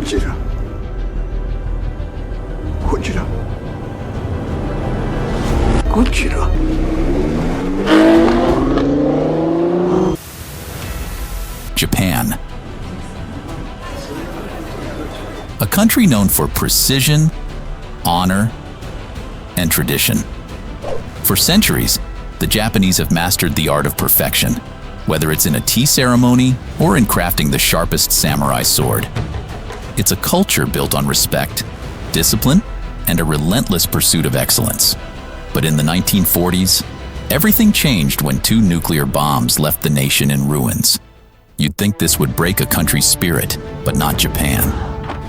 Godzilla. Godzilla. Godzilla. Japan. A country known for precision, honor, and tradition. For centuries, the Japanese have mastered the art of perfection, whether it's in a tea ceremony or in crafting the sharpest samurai sword. It's a culture built on respect, discipline, and a relentless pursuit of excellence. But in the 1940s, everything changed when 2 nuclear bombs left the nation in ruins. You'd think this would break a country's spirit, but not Japan.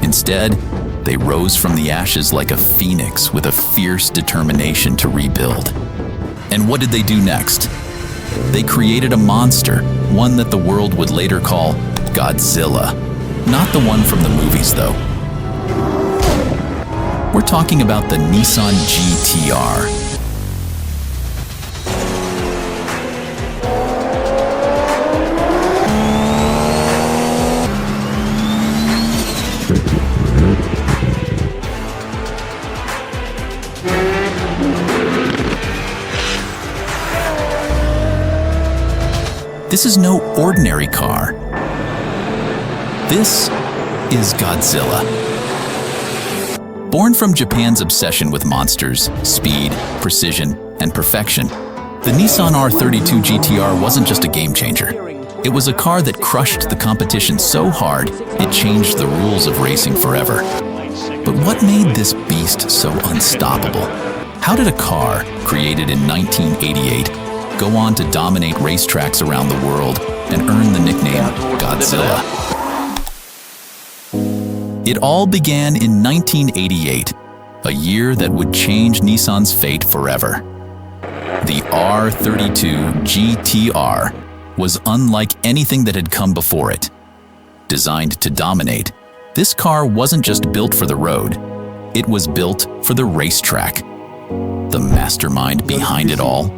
Instead, they rose from the ashes like a phoenix with a fierce determination to rebuild. And what did they do next? They created a monster, one that the world would later call Godzilla. Not the one from the movies, though. We're talking about the Nissan GTR. This is no ordinary car. This is Godzilla. Born from Japan's obsession with monsters, speed, precision, and perfection, the Nissan R32 GTR wasn't just a game changer. It was a car that crushed the competition so hard, it changed the rules of racing forever. But what made this beast so unstoppable? How did a car, created in 1988, go on to dominate racetracks around the world and earn the nickname Godzilla? It all began in 1988, a year that would change Nissan's fate forever. The R32 GTR was unlike anything that had come before it. Designed to dominate, this car wasn't just built for the road, it was built for the racetrack. The mastermind behind it all?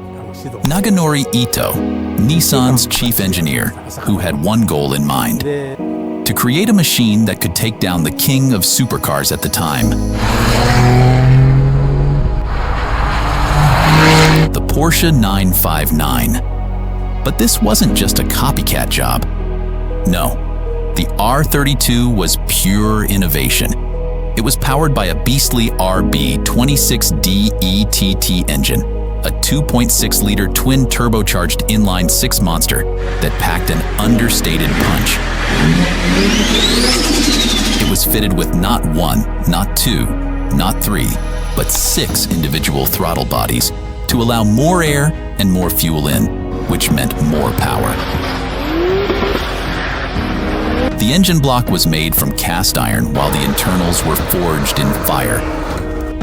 Naganori Ito, Nissan's chief engineer, who had one goal in mind: to create a machine that could take down the king of supercars at the time. The Porsche 959. But this wasn't just a copycat job. No, the R32 was pure innovation. It was powered by a beastly RB26D ETT engine, a 2.6-liter twin turbocharged inline-6 monster that packed an understated punch. It was fitted with not 1, not 2, not 3, but 6 individual throttle bodies to allow more air and more fuel in, which meant more power. The engine block was made from cast iron while the internals were forged in fire,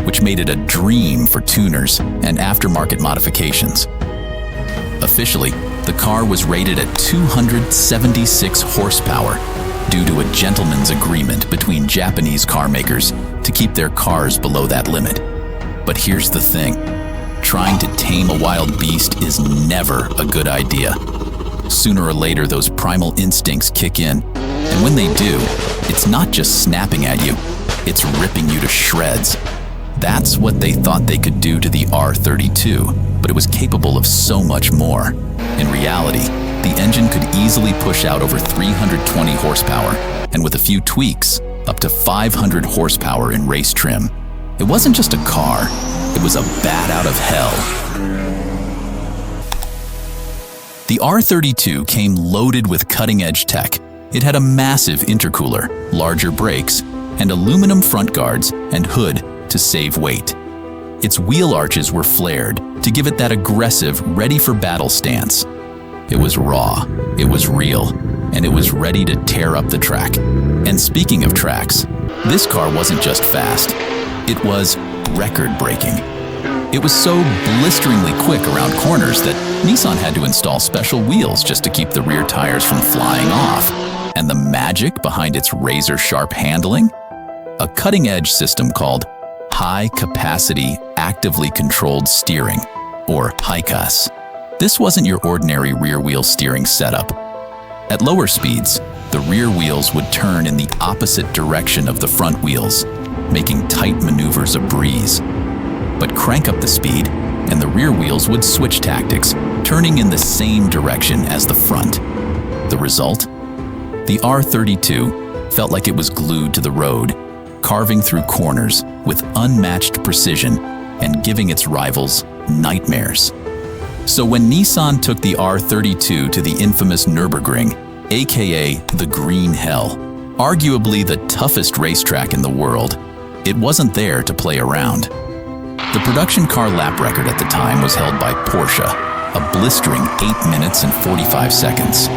which made it a dream for tuners and aftermarket modifications. Officially, the car was rated at 276 horsepower due to a gentleman's agreement between Japanese car makers to keep their cars below that limit. But here's the thing: trying to tame a wild beast is never a good idea. Sooner or later, those primal instincts kick in, and when they do, it's not just snapping at you, it's ripping you to shreds. That's what they thought they could do to the R32, but it was capable of so much more. In reality, the engine could easily push out over 320 horsepower, and with a few tweaks, up to 500 horsepower in race trim. It wasn't just a car, it was a bat out of hell. The R32 came loaded with cutting-edge tech. It had a massive intercooler, larger brakes, and aluminum front guards and hood to save weight. Its wheel arches were flared to give it that aggressive, ready-for-battle stance. It was raw, it was real, and it was ready to tear up the track. And speaking of tracks, this car wasn't just fast, it was record-breaking. It was so blisteringly quick around corners that Nissan had to install special wheels just to keep the rear tires from flying off. And the magic behind its razor-sharp handling? A cutting-edge system called High-Capacity Actively Controlled Steering, or HICAS. This wasn't your ordinary rear-wheel steering setup. At lower speeds, the rear wheels would turn in the opposite direction of the front wheels, making tight maneuvers a breeze. But crank up the speed, and the rear wheels would switch tactics, turning in the same direction as the front. The result? The R32 felt like it was glued to the road, carving through corners with unmatched precision and giving its rivals nightmares. So when Nissan took the R32 to the infamous Nürburgring, aka the Green Hell, arguably the toughest racetrack in the world, it wasn't there to play around. The production car lap record at the time was held by Porsche, a blistering 8 minutes and 45 seconds.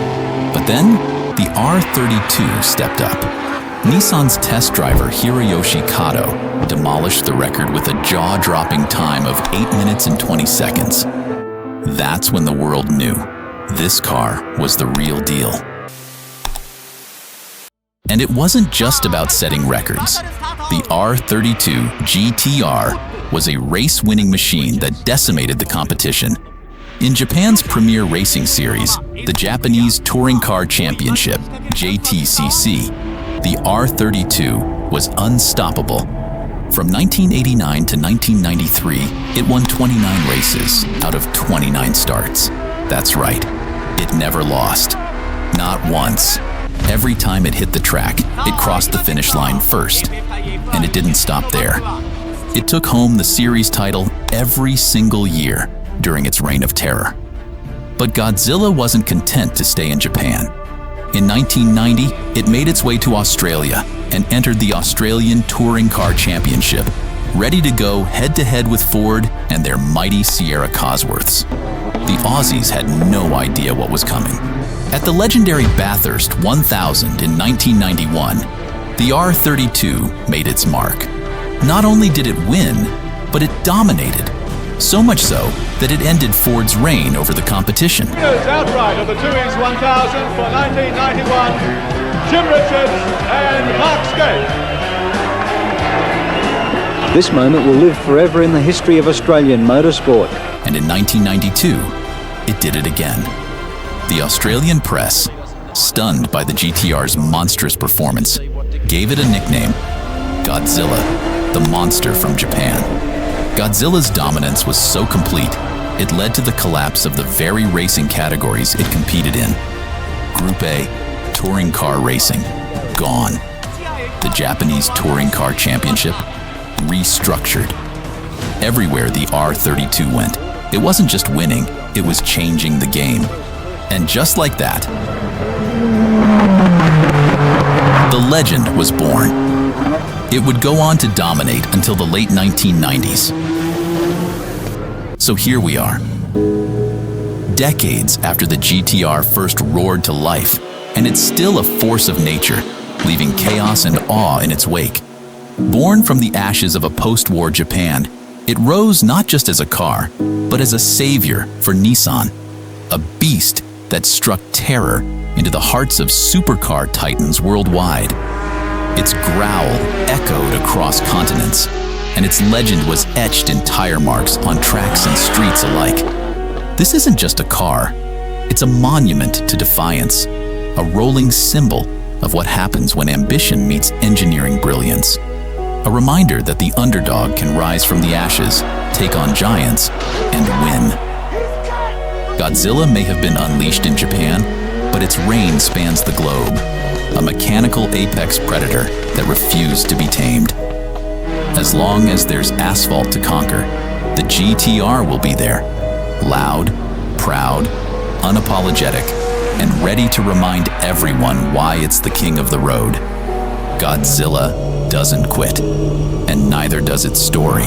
But then, the R32 stepped up. Nissan's test driver Hiroyoshi Kato demolished the record with a jaw-dropping time of 8 minutes and 20 seconds. That's when the world knew this car was the real deal. And it wasn't just about setting records. The R32 GTR was a race-winning machine that decimated the competition. In Japan's premier racing series, the Japanese Touring Car Championship, JTCC, the R32 was unstoppable. From 1989 to 1993, it won 29 races out of 29 starts. That's right, it never lost. Not once. Every time it hit the track, it crossed the finish line first. And it didn't stop there. It took home the series title every single year during its reign of terror. But Godzilla wasn't content to stay in Japan. In 1990, it made its way to Australia and entered the Australian Touring Car Championship, ready to go head-to-head with Ford and their mighty Sierra Cosworths. The Aussies had no idea what was coming. At the legendary Bathurst 1000 in 1991, the R32 made its mark. Not only did it win, but it dominated. So much so that it ended Ford's reign over the competition. Winners outright of the 2E's 1000 for 1991, Jim Richards and Mark Skate. This moment will live forever in the history of Australian motorsport. And in 1992, it did it again. The Australian press, stunned by the GTR's monstrous performance, gave it a nickname, Godzilla, the monster from Japan. Godzilla's dominance was so complete, it led to the collapse of the very racing categories it competed in. Group A, touring car racing, gone. The Japanese Touring Car Championship, restructured. Everywhere the R32 went, it wasn't just winning, it was changing the game. And just like that, the legend was born. It would go on to dominate until the late 1990s. So here we are, decades after the GTR first roared to life, and it's still a force of nature, leaving chaos and awe in its wake. Born from the ashes of a post-war Japan, it rose not just as a car, but as a savior for Nissan, a beast that struck terror into the hearts of supercar titans worldwide. Its growl echoed across continents, and its legend was etched in tire marks on tracks and streets alike. This isn't just a car, it's a monument to defiance, a rolling symbol of what happens when ambition meets engineering brilliance. A reminder that the underdog can rise from the ashes, take on giants, and win. Godzilla may have been unleashed in Japan, but its reign spans the globe, a mechanical apex predator that refused to be tamed. As long as there's asphalt to conquer, the GTR will be there, loud, proud, unapologetic, and ready to remind everyone why it's the king of the road. Godzilla doesn't quit, and neither does its story.